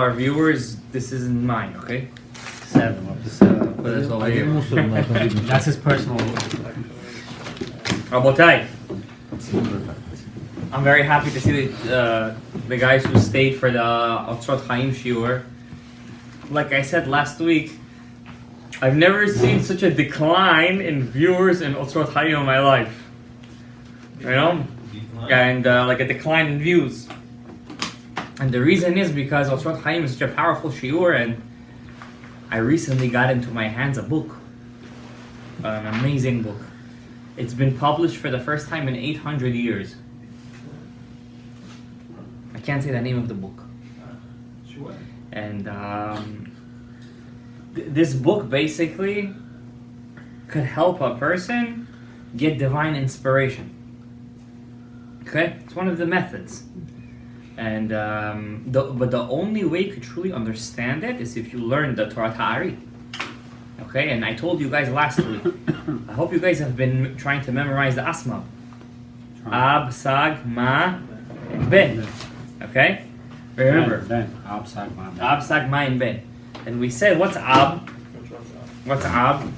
our viewers, this isn't mine, okay? 7. Put this over here. That's his personal. Rabotai, I'm very happy to see the guys who stayed for the Otzrot Chaim shiur. Like I said last week, I've never seen such a decline in viewers in Otzrot Chaim in my life. You know? And like a decline in views. And the reason is because Otzrot Chaim is such a powerful shiur, and I recently got into my hands a book. An amazing book. It's been published for the first time in 800 years. I can't say the name of the book. And this book basically could help a person get divine inspiration. Okay? It's one of the methods. And but the only way you could truly understand it is if you learn the Torah Ta'ari. Okay? And I told you guys last week, I hope you guys have been trying to memorize the Asma. Ab, Sag, Ma, and Ben. Okay? Remember. Ben. Ab, Sag, Ma, Ben. Ab, Sag, Ma, and Ben. And we said, what's Ab? What's Ab?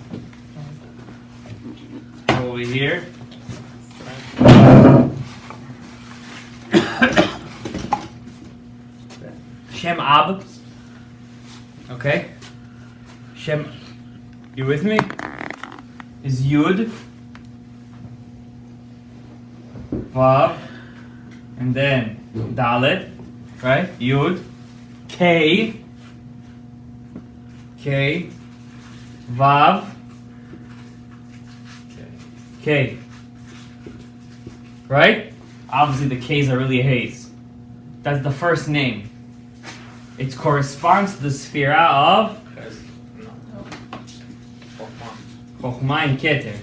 Over here. Shem Ab. Okay? Shem, you with me? Is Yud, Vav, and then Dalet, right? Yud, K, Vav, K. Right? Obviously the K's are really Hayes. That's the first name. It corresponds to the Sphira of Chokhmah and Keter.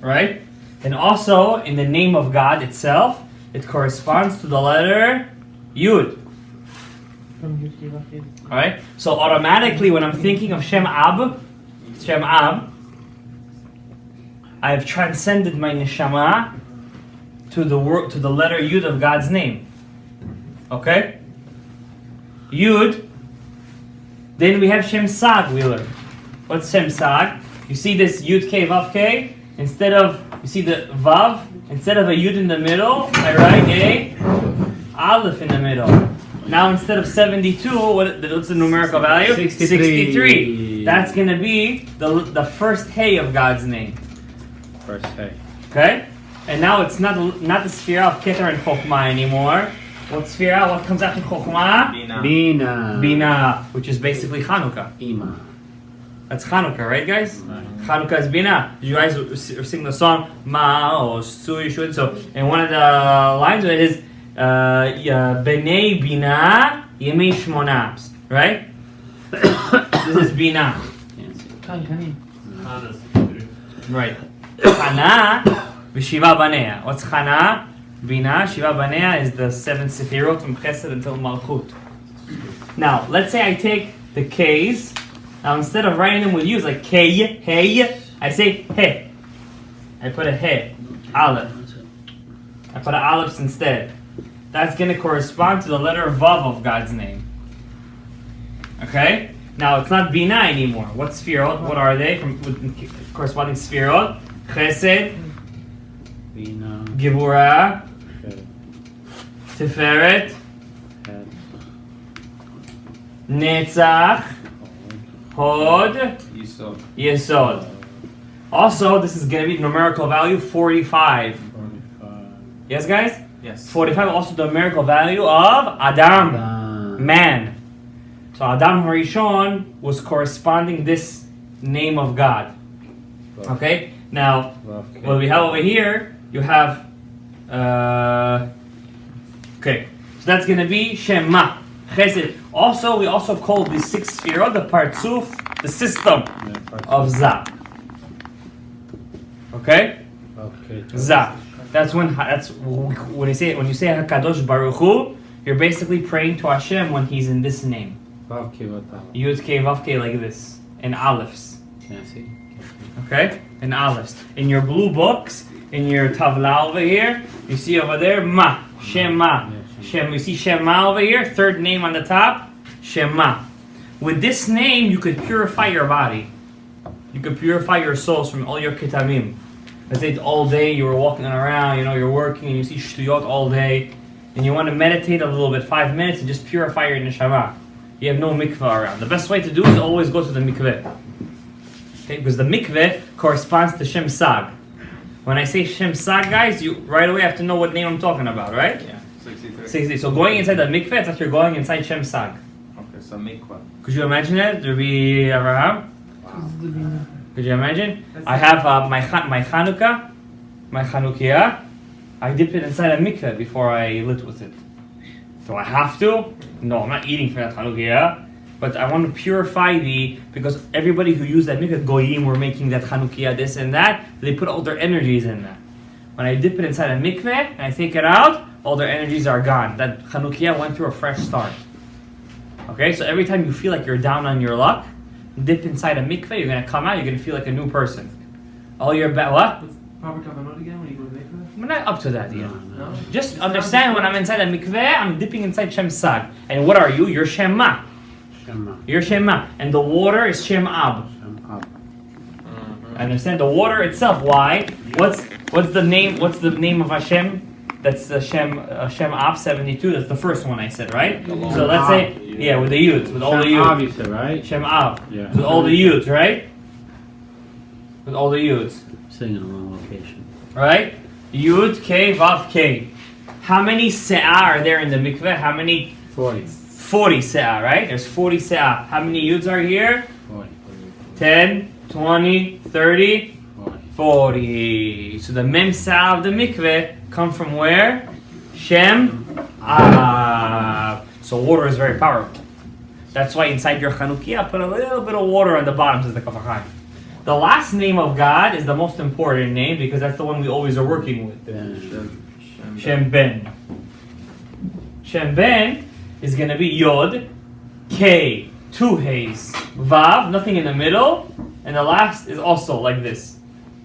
Right? And also, in the name of God itself, it corresponds to the letter Yud. Alright? So automatically, when I'm thinking of Shem Ab, I've transcended my neshama to the letter Yud of God's name. Okay? Yud. Then we have Shem Sag, we learn. What's Shem Sag? You see this Yud K, Vav K? Instead of, you see the Vav? Instead of a Yud in the middle, I write a Aleph in the middle. Now instead of 72, what's the numerical value? 63. That's going to be the first Hey of God's name. First Hey. Okay? And now it's not the Sphira of Keter and Chokhmah anymore. What Sphira? What comes after Chokhmah? Bina. Which is basically Chanukah. Ima. That's Chanukah, right, guys? Right. Chanukah is Bina. You guys sing the song Ma Sui Shud. So, and one of the lines of it is B'nei Bina Yemei Shmona. Right? This is Bina. Right. Chana v'Shiva Banea. What's Chana? Bina. Shiva Banea is the 7 Sefirot from Chesed until Malchut. Now, let's say I take the K's. Now, instead of writing them with U's like K, Hey, I say He. I put a He, Aleph. I put an Aleph instead. That's going to correspond to the letter Vav of God's name. Okay? Now, it's not Bina anymore. What Sefirot? What are they? With corresponding Sefirot? Chesed, Bina, Gevurah, Tiferet, Netzach, Hod, Yesod. Also, this is going to be numerical value 45. Yes, guys? Yes. 45, also the numerical value of Adam, man. So Adam Harishon was corresponding this name of God. Okay? Now, what we have over here, you have, okay, so that's going to be Shema, Chesed. Also, we also call the 6 Sefirot the Partzuf, the system of Za. Okay? Za. That's when you say Hakadosh Baruch Hu, you're basically praying to Hashem when He's in this name. Yud K Vav K like this, in Alephs. Okay? In Alephs. In your blue books, in your Tavla over here, you see over there Ma, Shema. Shem. You see Shema over here? Third name on the top. Shema. With this name, you could purify your body. You could purify your souls from all your kitabim. Let's say all day you were walking around, you're working and you see shtuyot all day, and you want to meditate a little bit, 5 minutes, and just purify your neshama. You have no mikveh around. The best way to do is always go to the mikveh. Okay, because the mikveh corresponds to Shem Sag. When I say Shem Sag, guys, you right away have to know what name I'm talking about, right? Yeah, 63. 60. So going inside the mikveh, it's like you're going inside Shem Sag. Okay, so mikvah. Could you imagine that? There'd be Abraham? Wow. Could you imagine? I have my Chanukah, my Chanukiah. I dip it inside a mikveh before I lit with it. Do I have to? No, I'm not eating from that Chanukiah. But I want to purify because everybody who used that mikveh, Goyim were making that Chanukiah, this and that, they put all their energies in that. When I dip it inside a mikveh and I take it out, all their energies are gone. That Chanukiah went through a fresh start. Okay, so every time you feel like you're down on your luck, dip inside a mikveh, you're going to come out, you're going to feel like a new person. All your what? What's proper kavanot again when you go to mikveh? I'm not up to that yet. No? Just understand when I'm inside a mikveh, I'm dipping inside Shem Sag. And what are you? You're Shema. Shema. You're Shema. And the water is Shem Ab. Shema. Understand? The water itself. Why? What's the name of Hashem? That's the Shem Ab 72. That's the first one I said, right? So let's say, with the Yud, with all the Yud. Shem Ab, you said, right? Shem Ab. Yeah. With all the Yuds, right? With all the Yuds. Sitting in the wrong location. Right? Yud, K, Vav, K. How many se'ah are there in the mikveh? How many? 40. 40 se'ah, right? There's 40 se'ah. How many Yuds are here? 40. 10, 20, 30, 40. 40. So the mem se'ah of the mikveh come from where? Shem Ab. So water is very powerful. That's why inside your Chanukiah, put a little bit of water on the bottom, says the Kafachai. The last name of God is the most important name because that's the one we always are working with. Shem Ben. Shem Ben is going to be Yod, K, 2 Hays, Vav, nothing in the middle, and the last is also like this.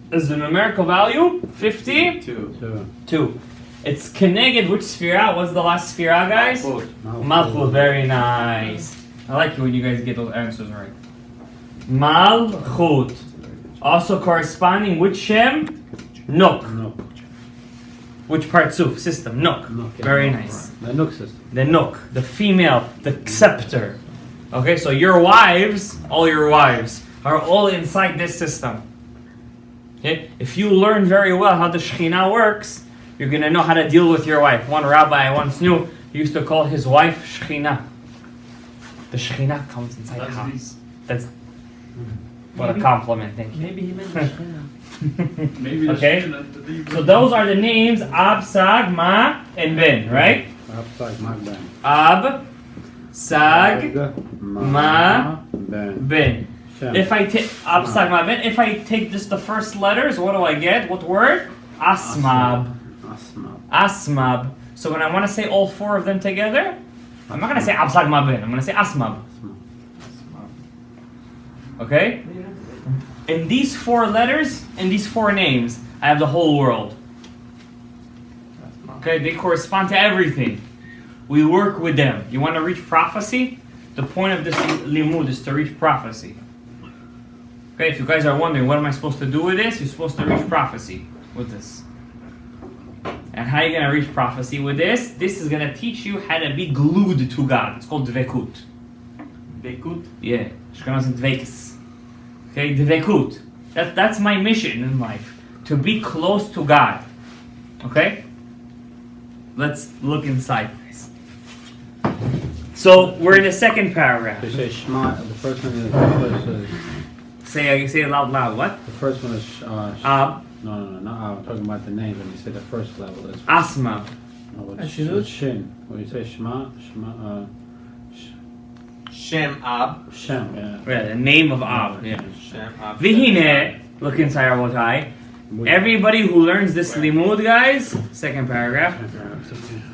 This is the numerical value, 50, 2. It's Keneged, which Sphira? What's the last Sphira, guys? Malchut, very nice. I like it when you guys get those answers right. Malchut. Also corresponding which Shem? Nok. Which partsuf? System. Nok. Very nice. The Nook system. The Nok. The female. The scepter. Okay, so your wives, all your wives, are all inside this system. Okay? If you learn very well how the Shekhinah works, you're going to know how to deal with your wife. One rabbi I once knew, he used to call his wife Shekhinah. The Shekhinah comes inside the house. That's what a compliment, thank you. Maybe he meant Shekhinah. Maybe Okay. So those are the names Ab, Sag, Ma, and Ben, right? Ab, Sag, Ma, Ben. Ab, Sag, Ma, Ben. Ben. Shem. If I take Ab, Sag, Ma, Ben, if I take just the first letters, what do I get? What word? Asmab. Asmab. So when I want to say all 4 of them together, I'm not going to say Ab, Sag, Ma, Ben. I'm going to say Asmab. Okay? In these 4 letters, in these 4 names, I have the whole world. Okay, they correspond to everything. We work with them. You want to reach prophecy? The point of this limud is to reach prophecy. Okay, if you guys are wondering, what am I supposed to do with this? You're supposed to reach prophecy with this. And how are you going to reach prophecy with this? This is going to teach you how to be glued to God. It's called dvekut. Dvekut? Yeah, Shkanos and dvekis. Okay, dvekut. That's my mission in life. To be close to God. Okay? Let's look inside, guys. So, we're in the second paragraph. You say Shema, the first one is... Say it loud. What? The first one is... Ab. No, I'm talking about the name. When you say the first level is... Asma. No, it's Shin. When you say Shema, Shem Ab. Shem, yeah. Yeah, the name of Ab. Yeah. Shem Ab. Vihine. Look inside our Rabotai. Everybody who learns this limud, guys, second paragraph,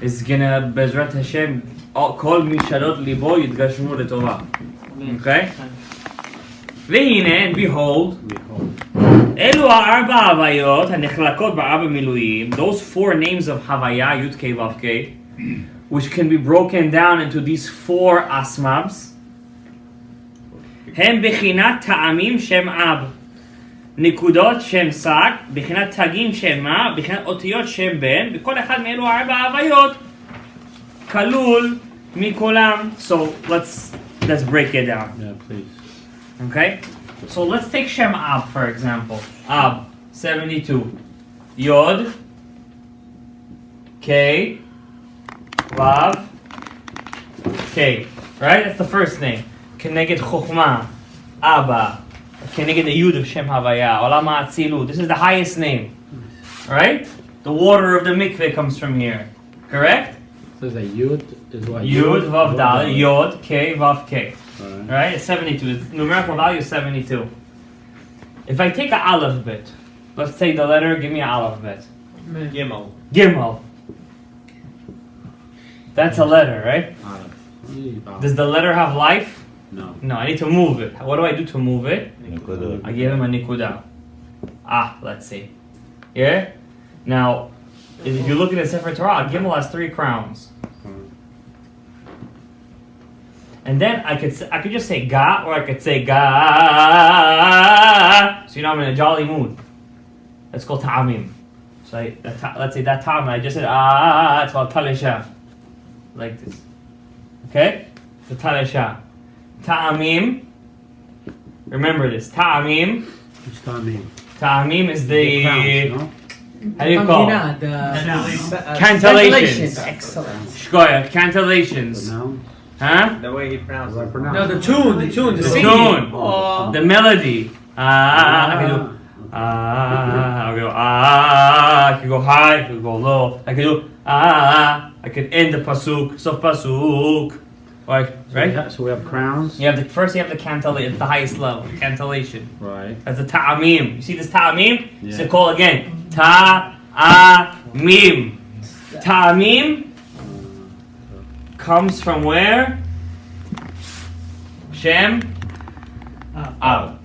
is gonna Bezrat Hashem Kol Mishadot Libo Yidgashmu Letova. Okay? V'hine, and behold, Elu ha'arba havayot ha'nechlakot ba'arba miluim. Those 4 names of Havaya, Yud Kei Vav Kei, which can be broken down into these 4 asmabs. הם בחינת טעמים שם אב, נקודות שם סג, בחינת תגין שם מה, בחינת אותיות שם בן, וכל אחד מאלו 4 הוויות כלול מכולם. So let's break it down. Yeah, please. Okay? So let's take Shem Ab for example. Ab 72. Yod K Vav K. Right? That's the first name. Keneged Chokhmah Abba. Keneged the Yud of Shem Havaya. Olam HaAtzilut. This is the highest name. Right? The water of the mikveh comes from here. Correct? So the Yud is what? Yud Vav Dal. Yod K Vav K. Alright. Right? It's 72. Its numerical value is 72. If I take an aleph bit, let's take the letter, give me an aleph bit. Gimel. Gimel. That's a letter, right? Does the letter have life? No. No, I need to move it. What do I do to move it? I give him a nikuda. Let's see. Yeah? Now, if you look at the Sefer Torah, Gimel has 3 crowns. And then I could just say ga, or I could say ga. So you know I'm in a jolly mood. That's called ta'amim. So let's say that ta'am, I just said it's called talisha. Like this. Okay? The talisha. Ta'amim. Remember this. Ta'amim. Which Ta'amim? Ta'amim is the crowns, no? how do you call it? Cantillations. Excellent. Shkoya, The cantillations. noun? Huh? The way he pronounced As I it. pronounce No, it. the tune, the The singing. tune. Oh. The melody. I can do I go I can go high, I can go low, I can do I can end the pasuk, sof pasuk. Like, right? So we have crowns. You have first you have the cantillation, it's the highest level, cantillation. Right. That's the ta'amim. You see this ta'amim? Yeah. So call again. Ta'amim. Ta'amim comes from where? Shem Ab.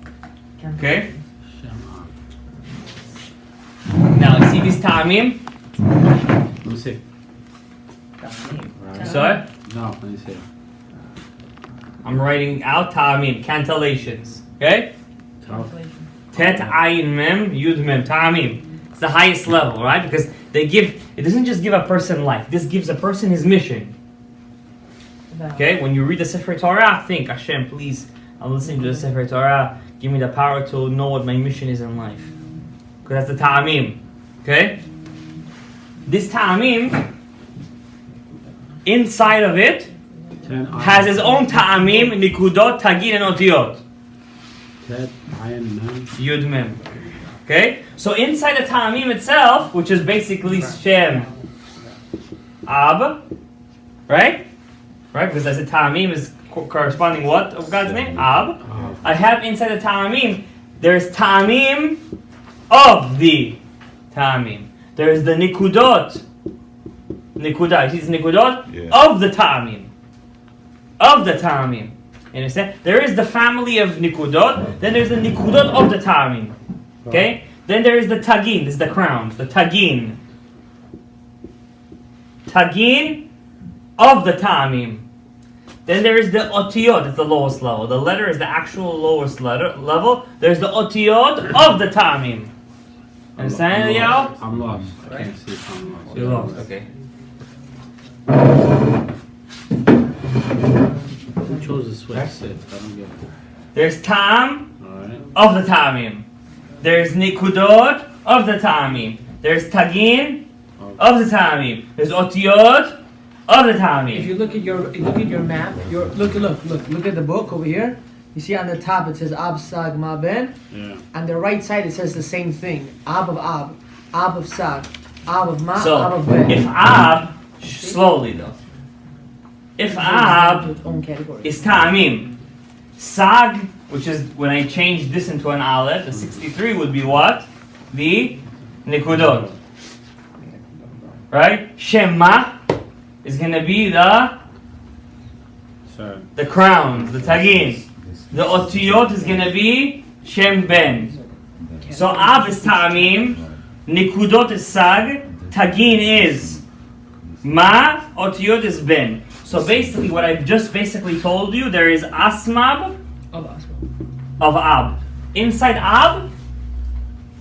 Okay? Shema. Now you see these ta'amim? Let me see. You saw it? No, let me see. I'm writing out ta'amim, cantillations. Okay? Tet ayin mem, yud mem, ta'amim. It's the highest level, right? Because it doesn't just give a person life, this gives a person his mission. Okay? When you read the Sefer Torah, think, Hashem, please, I'm listening to the Sefer Torah, give me the power to know what my mission is in life. Because that's the ta'amim. Okay? This ta'amim, inside of it, 10 has its own ta'amim, nikudot, tagin, and otiyot. Tet, ayin, mem. Yud mem. Okay? So inside the ta'amim itself, which is basically Shem Ab, right? Right? Because I said ta'amim is corresponding what of God's name? Ab. I have inside the ta'amim, there's ta'amim of the ta'amim. There's the nikudot. Nikudah. You see this nikudot? Yeah. Of the ta'amim. Of the ta'amim. You understand? There is the family of nikudot, then there's the nikudot of the ta'amim. Okay? Then there is the tagin, this is the crowns, the tagin. Tagin of the ta'amim. Then there is the otiyot, it's the lowest level. The letter is the actual lowest level. There's the otiyot of the ta'amim. Understand, Yao? I'm lost. I can't see if I'm lost. You're lost, okay. Who chose the switch? Sit. I don't get it. There's ta'am Alright. of the ta'amim. There's nikudot of the ta'amim. There's tagin of the ta'amim. There's otiyot of the If ta'amim. you look at your map, look at the book over here. You see on the top it says Ab Sag Ma Ben. Yeah. On the right side it says the same thing. Ab of Ab, Ab of Sag, Ab of Ma, Ab So, of Ben. if Ab, slowly though. If Ab Its own category. is ta'amim, Sag, which is when I change this into an aleph, the 63 would be what? The nikudot. Right? Shema is going to be the Sorry. crowns, the tagin. The otiyot is going to be Shem Ben. So Ab is ta'amim, nikudot is Sag, tagin is Ma otiyot is ben. So basically, what I've just basically told you, there is asmab of ab. Inside ab,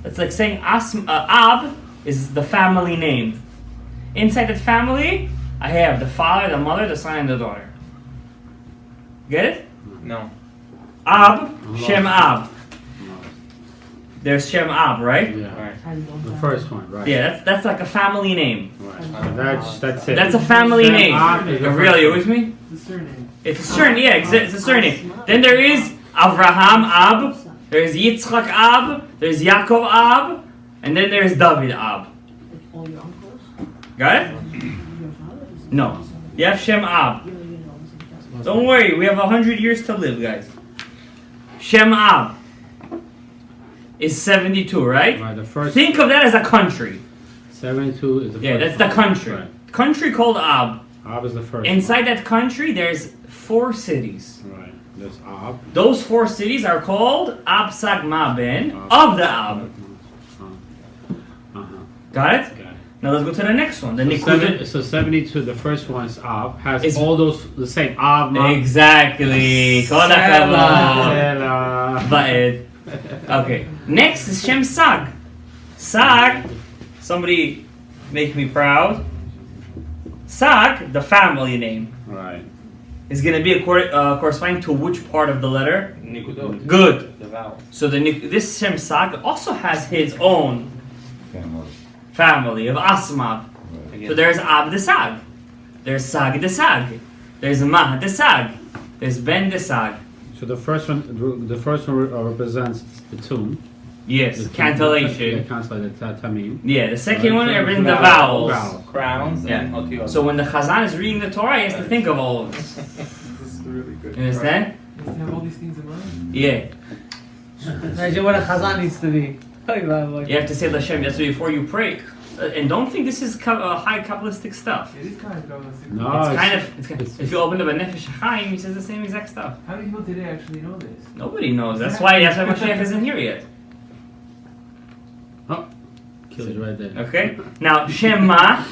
it's like saying ab is the family name. Inside that family, I have the father, the mother, the son, and the daughter. Get it? No. Ab, Shem Ab. There's Shem Ab, right? Yeah. Right. The first one, right? Yeah, that's like a family name. Right. So that's it. That's a family Shem name. Ab is the Really, first you one. with me? The surname. It's a surname, yeah, it's a surname. Then there is Avraham Ab, there's Yitzchak Ab, there's Yaakov Ab, and then there's David Ab. All your uncles? Got it? Your father? No. You have Shem Ab. Don't worry, we have 100 years to live, guys. Shem Ab is 72, right? Right, the first Think of that as a country. 72 is the Yeah, first that's the one. country. Right. Country called Ab. Ab is the first Inside that country, there's 4 cities. one. Right. There's Ab. Those 4 cities are called Ab Sag Ma Ben of the Ab. Uh-huh. Got it? Got it. Now let's go to the next one. The So, Nikuda. so 72, the first one is Ab, has It's- all those the same Ab, Ma. Exactly. Kol hakavod. Sela. Ba'ed. Okay. Next is Shem Sag. Sag. Somebody make me proud. Sag, the family name, Right. is going to be corresponding to which part of the letter? Nikudot. Good. The vowel. So this Shem Sag also has his own family of Asmav. So there's Ab the Sag, there's Sag the Sag, there's Mah the Sag, there's Ben the Sag. So the first one represents the tune. Yes, The cantillation. cancellation, the tamim. Yeah, the second one represents the Vowels. vowels. Crowns Yeah. and otiyot. So when the Chazan is reading the Torah, he has to think of all of this. This is really good. You understand? Does he have all these things in mind? Yeah. Imagine what a chazan needs to be. You have to say Lashem. That's why before you pray. And don't think this is high Kabbalistic stuff. It is kind of Kabbalistic. No, It's kind of. If you open up a Nefesh Chaim, he says the same exact stuff. How many people today actually know this? Nobody knows. That's why Mashiach isn't here yet. kills right there. Okay. Now Shema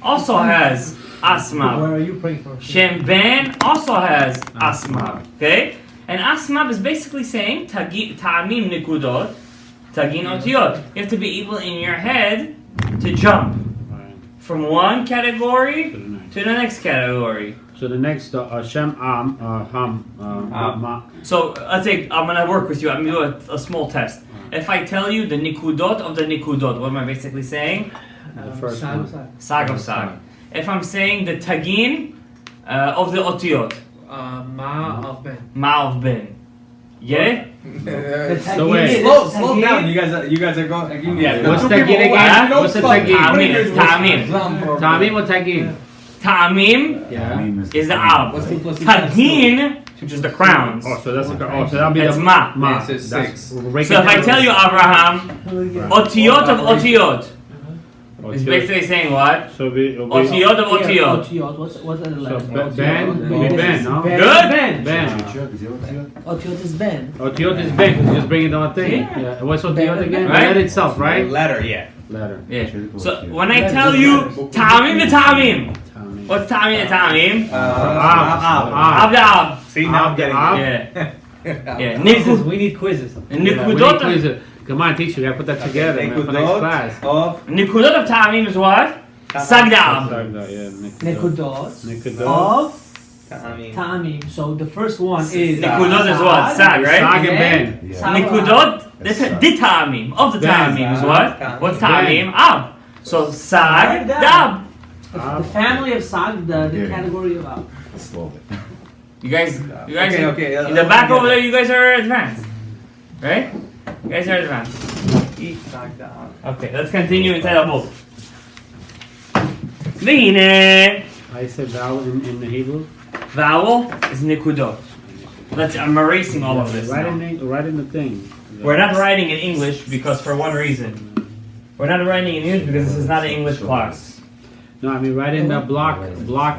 also has Asma. Where are you praying for? Shem Ben also has Asma. Okay. And Asma is basically saying Ta'amim Nikudot, Tagin Otiyot. You have to be able in your head to jump Right. from one category To the next. to the next category. So the next, Shem Ham, Ma. So let's say I'm gonna work with you. I'm gonna do a small test. If I tell you the Nikudot of the Nikudot, what am I basically saying? The first one. Sag of Sag. If I'm saying the Tagin of the Otiyot, Ma of Ben. Ma of Ben. Yeah? So wait. Slow down. You guys are going. Yeah. What's Tagin again? What's the Tagin? Ta'amim. Tamim or Tagin? Ta'amim Yeah. is the Ab. Tagin, which is the crowns. Oh, so that's so that'll be That's the Ma. Ma. Yeah, so it's That's- six. we'll break So it if I down. tell you Abraham, Otiyot of Otiyot, it's Otiyot. basically saying what? So it'll be Otiyot of Otiyot. Otiyot. What's the So letter? Ben, will be Ben, no? Good? Ben. Otiyot is Ben. Otiyot is Ben, 'cause you just bring it on a thing. Yeah. Yeah. And what's Otiyot again? Right? The letter itself, right? Letter, yeah. Letter. Yeah. So when I tell you Ta'amim the Ta'amim, Tamim. what's Ta'amim the Ta'amim? Ab. Ab the Ab. See, now I'm getting Ab. Yeah. Yeah. Quizzes. Nikud- We need quizzes. Yeah, we need Nikudot quizzes. Come on, teacher, we gotta put that together, man, for next class. of Nikudot of Ta'amim is what? Sag the Ab. Nekudot. Nikudot. Of Ta'amim. Ta'amim. So the first one is Nikudot is what? Sag, right? Sag and Ben. Nikudot, the Ta'amim of the Ben. Ta'amim is what? Ta'amim. What's Ta'amim? Ab. So Sag the Ab. The family of Sag, the category of Ab. You guys, Okay, in the back over there, you guys are advanced, right? You guys are advanced. Okay, let's continue inside the book. V'hine, I said vowel in the Hebrew. vowel is nikudot. I'm erasing all of this Right now. in the thing. We're not writing in English because for one reason. We're not writing in English because this is not an English class. No, I mean right in the block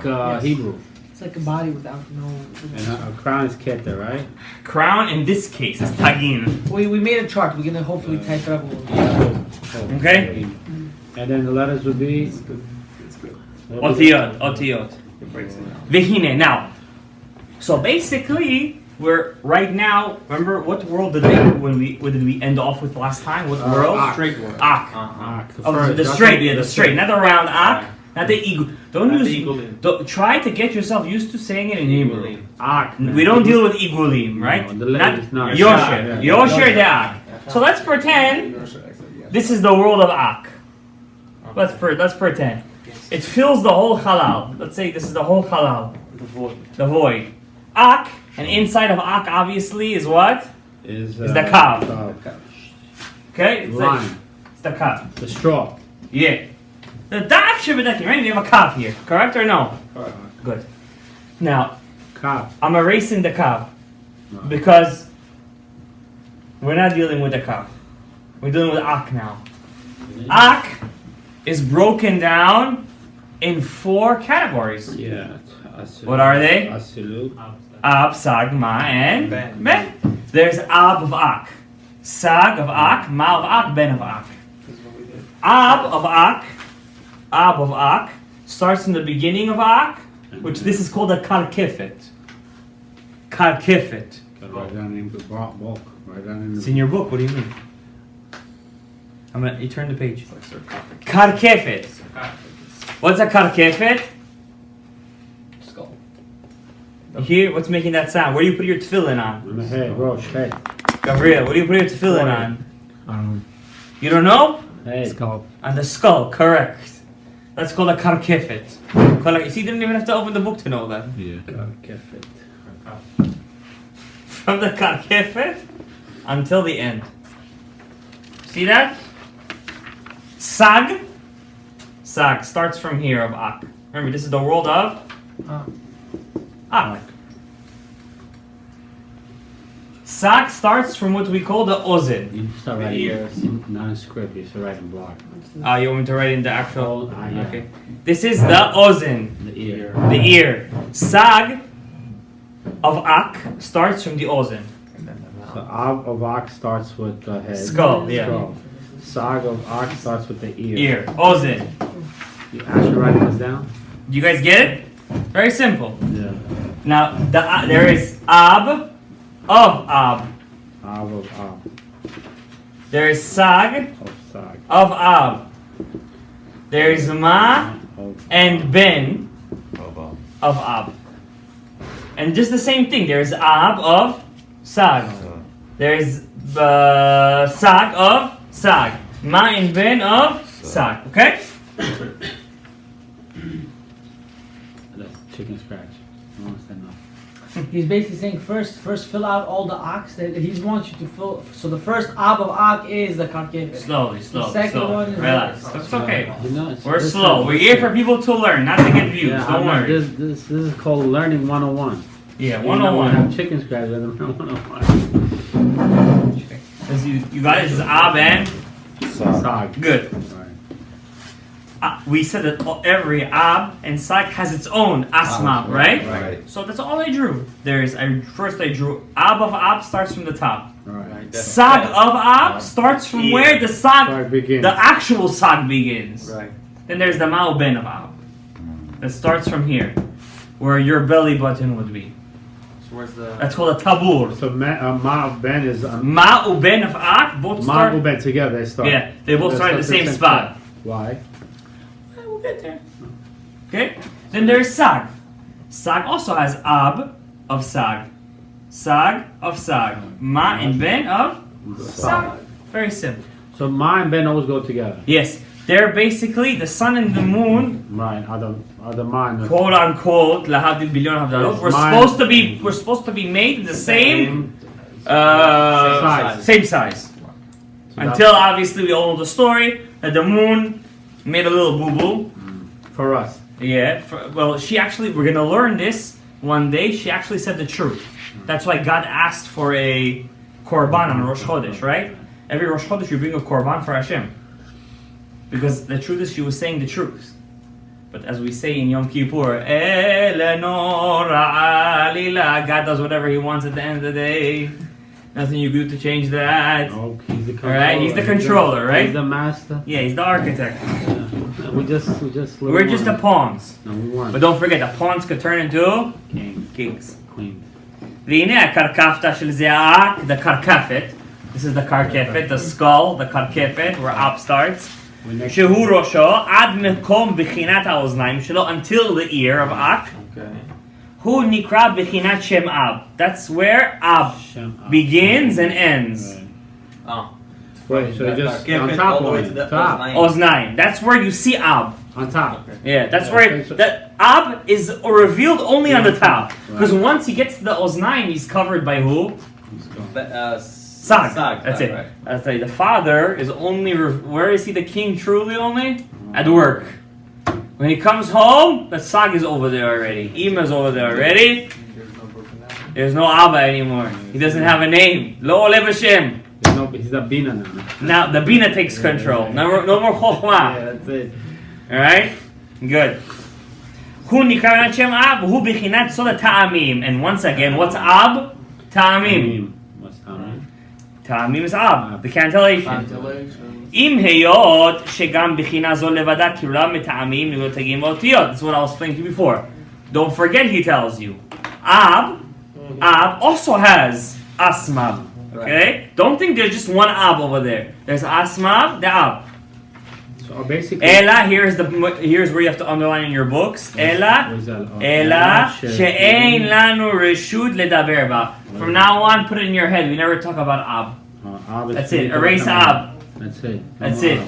Yes. Hebrew. It's like a body without no. And a crown is keta, right? Crown in this case is tagin. We made a chart. We're gonna hopefully type it up a little bit. Oh, Okay. And then the letters would be. Otiyot. It breaks it down. Vihine. Now, so basically, we're right now. Remember what world did what did we end off with last time? What world? Straight word. Ak. Oh, the straight. Yeah, the straight. Not the round ak. Not the eagle. Don't Not use. the igulim. Try to get yourself used to saying it in Hebrew. Igulim. Ak. We don't deal with igulim, right? No, the letter is not. Yosher. Yeah. Yosher the ak. So let's pretend this is the world of ak. Let's pretend. It fills the whole halal. Let's say this is the whole halal. The void. The void. Ak, and inside of ak obviously is what? Is the kav. Okay? It's, Line. it's the kav. The straw. Yeah. The dak shibadaki, right? We have a kav here. Correct or no? Correct. Good. Now, Kav. I'm erasing the kav No. because we're not dealing with the kav. We're dealing with ak now. Ak is broken down in 4 categories. Yeah. Asilu. What are they? Asilu. Ab, sag, ma, and Ben. ben. There's ab of ak, sag of ak, ma of ak, ben of ak. This is what we did. Ab of ak starts in the beginning of ak, which this is called a karkifet. Karkifet. Write down in the bulk. Write down in It's the. in your book. What do you mean? You turn the page. It's like sarcophagus. Karkifet. Sarcophagus. What's a karkifet? Skull. Here, what's making that sound? Where do you put your tefillin on? On the head. Rosh. Head. Gabriel, what do you put your tefillin on? You don't know? Head. Skull. On the skull, correct. That's called a karkifet. You see, you didn't even have to open the book to know that. Yeah. Kefet. From the karkifet until the end. See that? Sag. Sag starts from here of ak. Remember, this is the world of ak. Sag starts from what we call the ozen. You start The writing ears. not in script. You start writing block. You want me to write in the actual? Yeah. Okay. This is the ozen, The ear. the ear. Sag of ak starts from the ozen. And then the mouth. So Av of Ox starts with the head. Skull, yeah. Skull. Sag of Ox starts with the ear. Ear. Ozen. You actually writing this down? Do you guys get it? Very simple. Yeah. Now, there is ab of ab. Av of Ab. There is sag Of Sag. of ab. There is ma Of and ben of ab. And just the same thing. There is ab of sag. There is sag of sag. Ma and ben of sag. Okay? That's chicken scratch. I don't understand nothing. He's basically saying first fill out all the ox that he wants you to fill. So the first ab of ak is the karkefet. Slowly. second one is- Relax. That's okay. You know, it's- We're this slow. is- We're here for people to learn, not to get views. Yeah, Don't worry. This is called learning 101. Yeah, You know, when I 101. have chicken scratch, I learn 101. You guys, this is ab and Sag. good. Right. We said that every ab and sag has its own asma, right? Right. So that's all I drew. First I drew ab of ab starts from the top. All right. That's Sag bad. of ab starts from Yeah. where the sag, Sag begins. the actual sag begins. Right. Then there's the ma'u ben of ab that starts from here, where your belly button would be. So where's the? That's called a tabur. So Ma of Ben is Ma'u ben of ab both Ma start. of Ben together. They start. Yeah, they both start at the same spot. Why? We'll get there. Okay? Then there's sag. Sag also has ab of sag. Sag of sag. Ma and ben of sag. Very simple. So Ma and Ben always go together. Yes, they're basically the sun and the moon, Right. Are the Ma and the quote unquote, lahavdil billion havdalot. We're supposed to be made in the same Size. same size. Until obviously we all know the story that the moon made a little boo boo. for us? Yeah, we're gonna learn this one day. She actually said the truth. That's why God asked for a korban on Rosh Chodesh, right? Every Rosh Chodesh you bring a korban for Hashem. Because the truth is she was saying the truth. But as we say in Yom Kippur, God does whatever he wants at the end of the day. Nothing you do to change that. Oh, he's the controller. Alright, he's the controller, right? He's the master. Yeah, he's the architect. Yeah. We just. We're just the pawns. No, we weren't. But don't forget, the pawns could turn into King, kings. queen. והנה הקרקפתא של זה האק, the karkafet. This is the karkafet, the skull, the karkafet, where Ab starts. שהוא ראשו עד מקום בחינת האוזניים שלו, until the ear of Ak. Okay. הוא נקרא בחינת שם Ab. That's where Ab Shem Ab. begins and ends. Oh. Right, so That just give on it top all the way of to it. the Top. Oznaim. Oznaim. That's where you see Ab. On top. Okay. Yeah, that's Yeah, where okay, so- the Ab is revealed only on the top. Because Right. once he gets to the Oznaim, he's covered by who? Let's go. But, Sag. Sag. That's Sag, it. Right. That's it. The father is only. Where is he the king truly only? At work. When he comes home, the Sag is over there already. Ima's over there already. There's no broken down. There's no Abba anymore. He doesn't have a name. Lo Olev Hashem. He's a Bina now. Now the Bina takes control. No more Chokhmah. Yeah, that's it. Alright? Good. Hu nikar Hashem Ab, hu bichinat soda ta'amim. And once again, what's Ab? Ta'amim. What's Tamim? Ta'amim is Ab, the cantillation. Ventilation. אם היות שגם בחינה זו לבדה כלולה מטעמים למותגים ואותיות. That's what I was explaining to you before. Don't forget, he tells you. Ab also has Asmab. Okay? Don't think there's just one Ab over there. There's Asmab, the Ab. So basically. Ela, here's where you have to underline in your books. Ela she'ein lanu reshut ledaber ba. From now on, put it in your head. We never talk about Ab. That's it. Erase Ab. That's it. That's it.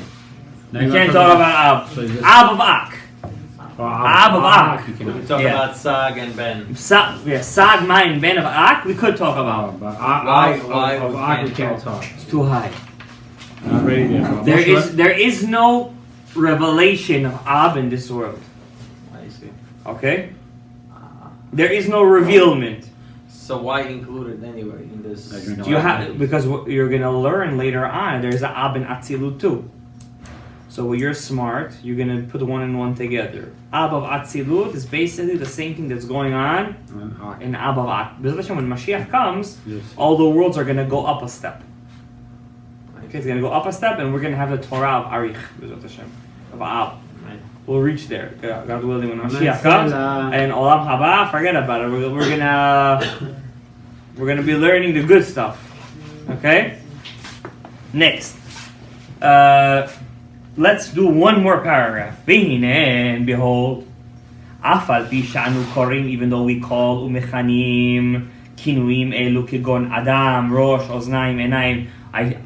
Now You you can't wanna talk about Ab. So just- Ab of Ak. Ab of Ak. You We cannot talk Yeah. about Sag and Ben. Sag, Mayin, Ben of Ak, we could talk about. But Why of we Ak we can't can't talk? talk. It's too high. Not ready yet. There is no revelation of Ab in this world. I see. Okay? There is no revealment. So why include it anyway in this? Like, you know, You have because what you're gonna learn later on. There's an Ab and Atzilut too. So when you're smart, you're gonna put one and one together. Ab of Atzilut is basically the same thing that's going on And Ak. in Ab of Ak. Because when Mashiach comes, Yes. all the worlds are gonna go up a step. Okay, it's gonna go up a step, and we're gonna have the Torah of Arich, B'ezrat Hashem, of Ab. Right. We'll reach there, God willing, when Nice. Mashiach comes. And Olam Haba, forget about it. We're gonna be learning the good stuff. Okay. Next, let's do one more paragraph. V'hine, and behold, afal pi sha'anu korim, even though we call umechanim kinuim elu kigon adam, rosh, oznaim, enayim.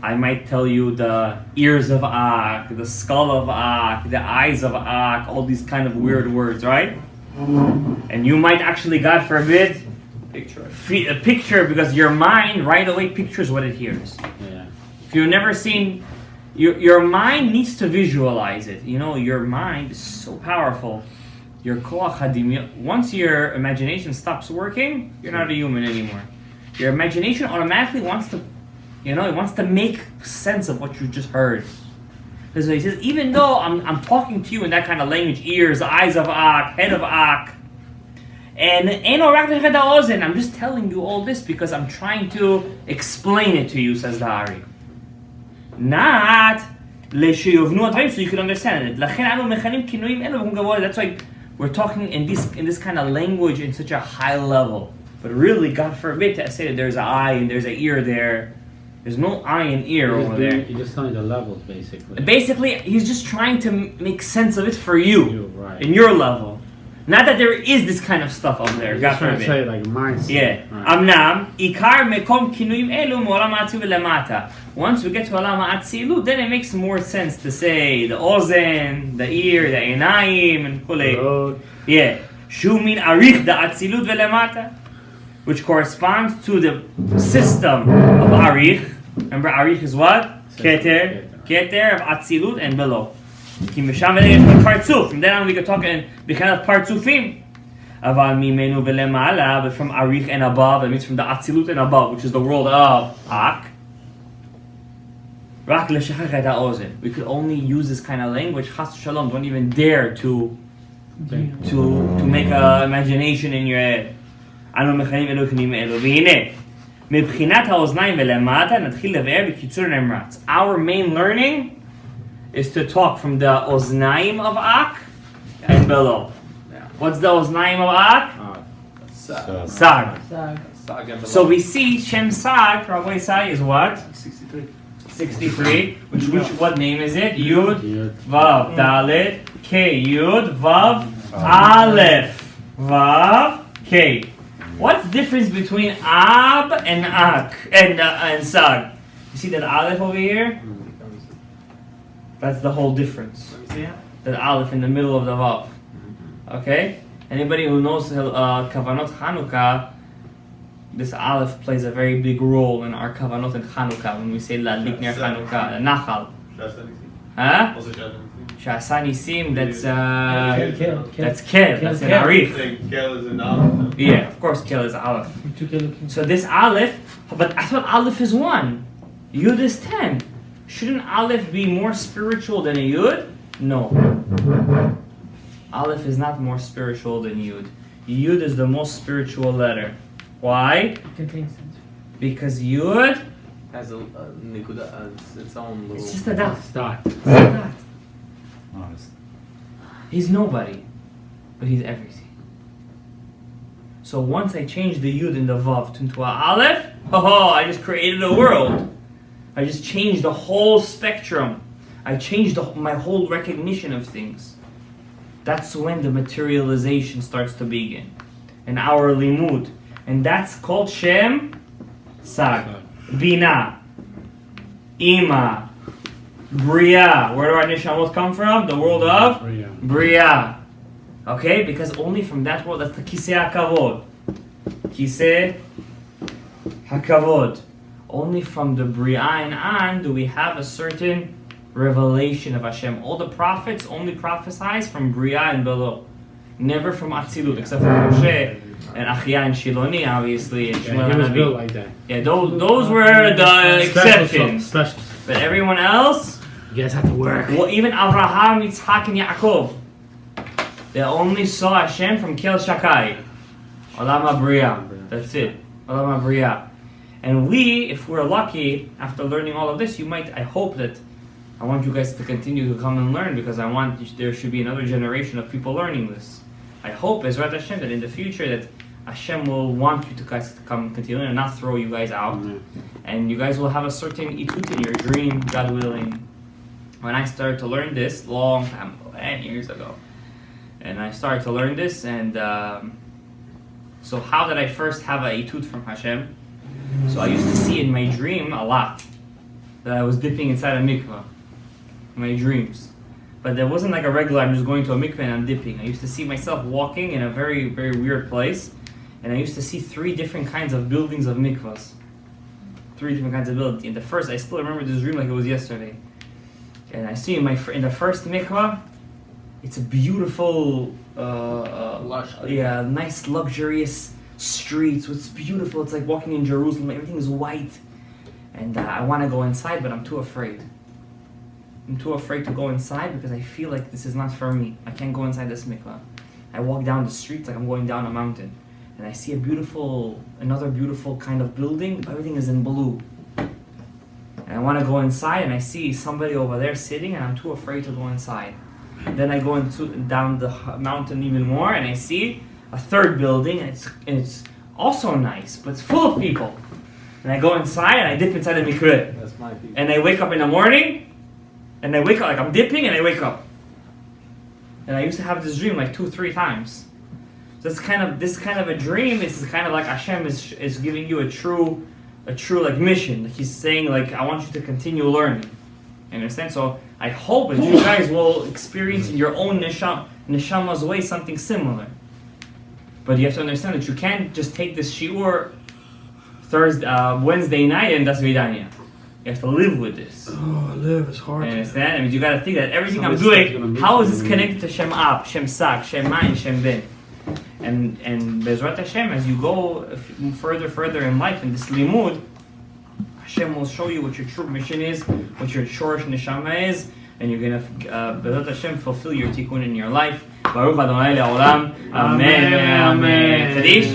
I might tell you the ears of Ak, the skull of Ak, the eyes of Ak, all these kind of weird words, right? And you might actually, God forbid, a picture, because your mind right away pictures what it hears. Yeah. If you've never seen, your mind needs to visualize it. You know, your mind is so powerful. Your koach hadimya, once your imagination stops working, you're not a human anymore. Your imagination automatically wants to, it wants to make sense of what you just heard. Because he says, even though I'm talking to you in that kind of language, ears, eyes of Ak, head of Ak, and I'm just telling you all this because I'm trying to explain it to you, says the Ari. Not so you can understand it. That's why we're talking in this kind of language in such a high level. But really, God forbid to say that there's an eye and there's an ear there. There's no eye and ear over there. You're just telling the levels, basically. Basically, he's just trying to make sense of it for you, Right. in your level. Not that there is this kind of stuff up there. You're God just trying to forbid. say, like, mindset. Yeah. Right. Amnam, ikar mekom kinuim elu mo'olam ha'atzilut lemata. Once we get to olam ha'atzilut, then it makes more sense to say the ozen, the ear, the einayim, and kulei. Road. Yeah. Shu min arich da atzilut velemata, which corresponds to the system of arich. Remember, arich is what? Keter. Keter of atzilut and below. Ki misham v'le'yesh b'partzuf. From then on we can talk in kind of partzufim. Aval mimenu velemala, but from arich and above, it means from the atzilut and above, which is the world of Ak. Rak l'shachach et ha'ozen. We could only use this kind of language. Chas Shalom, don't even dare to make an imagination in your head. אנו מכנים אלו כנים אלו. והנה, מבחינת האוזניים ולמטה נתחיל לבאר בקיצור נמרץ. Our main learning is to talk from the oznaim of Ak and below. Yeah. What's the oznaim of Ak? Sag. Sag. Sag. Sag and So we see Shem Sag, Rabbi Isai, is what? 63. 63. What name is it? Yud, Yud. Vav, Dalet, K. Yud, Vav, Aleph, Vav, K. What's the difference between Ab and Ak and Sag? You see that Aleph over here? That's the whole difference. Let me see it. That Aleph in the middle of the Vav. Okay? Anybody who knows Kavanot Chanukah, this Aleph plays a very big role in our Kavanot in Chanukah when we say Ladlik Ner Chanukah, Nachal. Huh? Sha'asa Nisim, that's Kel. that's Kel, that's an Kel. Arif. Kel is an Aleph. Yeah, of course Kel is Aleph. So this Aleph, but I thought Aleph is 1. Yud is 10. Shouldn't Aleph be more spiritual than a Yud? No. Aleph is not more spiritual than Yud. Yud is the most spiritual letter. Why? It contains sense. Because Yud, Has a nikuda as its own little. it's just a dot. Start. It's a dot. Honest. He's nobody, but he's everything. So once I change the Yud and the Vav into a Aleph, I just created a world. I just changed the whole spectrum. I changed my whole recognition of things. That's when the materialization starts to begin. And our limud. And that's called Shem Sag. Bina. Ima. Bria. Where do our neshamot come from? The world of Bria. Okay? Because only from that world, that's the Kisei HaKavod. Kisei HaKavod. Only from the Bria and on do we have a certain revelation of Hashem. All the prophets only prophesize from Bria and below. Never from Atzilut, except for Moshe and Achia and Shiloni, obviously, and Shmuel He was and built Navi. like that. Yeah, those were the exceptions. Special. But everyone else, You guys have to work. well, even Abraham, Yitzhak, and Yaakov, they only saw Hashem from Kel Shakai. Olam HaBriya. That's it. Olam HaBriya. And we, if we're lucky, after learning all of this, I hope that, I want you guys to continue to come and learn, because there should be another generation of people learning this. I hope, Ezrat Hashem, that in the future that Hashem will want you to guys to come and continue and not throw you guys out. And you guys will have a certain itut in your dream, God willing. When I started to learn this, long time ago, 10 years ago, and I started to learn this, and so how did I first have a itut from Hashem? So I used to see in my dream a lot that I was dipping inside a mikvah in my dreams. But there wasn't like a regular, I'm just going to a mikvah and I'm dipping. I used to see myself walking in a very, very weird place, and I used to see 3 different kinds of buildings of mikvahs. 3 different kinds of buildings. In the first, I still remember this dream like it was yesterday. And I see in the first mikvah, it's a beautiful, Lush. nice luxurious streets. It's beautiful. It's like walking in Jerusalem. Everything is white. And I want to go inside, but I'm too afraid. I'm too afraid to go inside because I feel like this is not for me. I can't go inside this mikvah. I walk down the streets like I'm going down a mountain. And I see another beautiful kind of building. Everything is in blue. And I want to go inside, and I see somebody over there sitting, and I'm too afraid to go inside. And then I go down the mountain even more, and I see a third building, and it's also nice, but it's full of people. And I go inside, and I dip inside the mikveh. That's my people. And I wake up in the morning, and I wake up, like I'm dipping, and I wake up. And I used to have this dream like 2-3 times. So this kind of a dream is kind of like Hashem is giving you a true like mission. Like He's saying like, I want you to continue learning. You understand? So I hope that you guys will experience in your own neshama's way something similar. But you have to understand that you can't just take this shiur Wednesday night and das vidanya. You have to live with this. Oh, live is hard. You understand? I mean, you got to think that everything I'm Somebody's gonna doing, miss how is you. this connected to Shem Ab, Shem Sak, Shem Mayin, Shem Ben? And Bezrat Hashem, as you go further in life in this limud, Hashem will show you what your true mission is, what your shorish neshama is, and you're gonna Bezrat Hashem fulfill your tikkun in your life. Baruch Adonai le'olam. Amen. Amen. Kaddish.